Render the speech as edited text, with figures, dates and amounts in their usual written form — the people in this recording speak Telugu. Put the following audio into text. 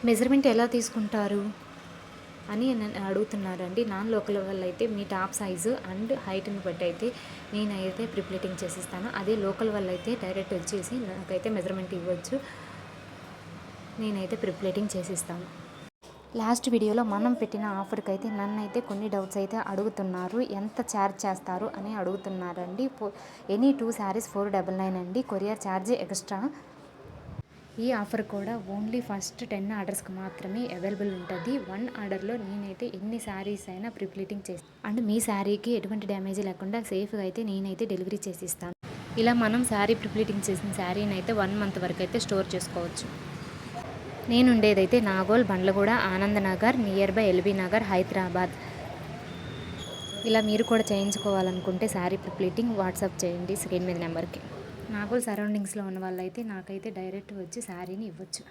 మెజర్మెంట్ ఎలా తీసుకుంటారు అని నన్ను అడుగుతున్నారండి. నాన్ లోకల్ వాళ్ళు అయితే మీ టాప్ సైజు అండ్ హైట్ని బట్టి అయితే నేనైతే ప్రిప్లేటింగ్ చేసిస్తాను. అదే లోకల్ వాళ్ళు అయితే డైరెక్ట్ వచ్చేసి నాకైతే మెజర్మెంట్ ఇవ్వచ్చు, నేనైతే ప్రిప్లేటింగ్ చేసిస్తాను. లాస్ట్ వీడియోలో మనం పెట్టిన ఆఫర్కి అయితే నన్నైతే కొన్ని డౌట్స్ అయితే అడుగుతున్నారు. ఎంత ఛార్జ్ చేస్తారు అని అడుగుతున్నారండి. ఎనీ 2 శారీస్ 499 అండి. Courier charge extra. ఈ ఆఫర్ కూడా ఓన్లీ ఫస్ట్ 10 ఆర్డర్స్కి మాత్రమే అవైలబుల్ ఉంటుంది. 1 ఆర్డర్లో నేనైతే ఎన్ని శారీస్ అయినా ప్రిప్లేటింగ్ చేస్తాను అండ్ మీ శారీకి ఎటువంటి డ్యామేజ్ లేకుండా సేఫ్గా అయితే నేనైతే డెలివరీ చేసిస్తాను. ఇలా మనం శారీ ప్రిప్లేటింగ్ చేసిన శారీని అయితే 1 మంత్ వరకు అయితే స్టోర్ చేసుకోవచ్చు. నేను ఉండేదైతే Nagole, Bandlaguda, Anandnagar, near by LB Nagar, Hyderabad. ఇలా మీరు కూడా చేయించుకోవాలనుకుంటే శారీ ప్రిప్లేటింగ్ వాట్సాప్ చేయండి స్క్రీన్ మీద నెంబర్కి. నాగోల్ సరౌండింగ్స్లో ఉన్న వాళ్ళైతే నాకైతే డైరెక్ట్ వచ్చి శారీని ఇవ్వచ్చు.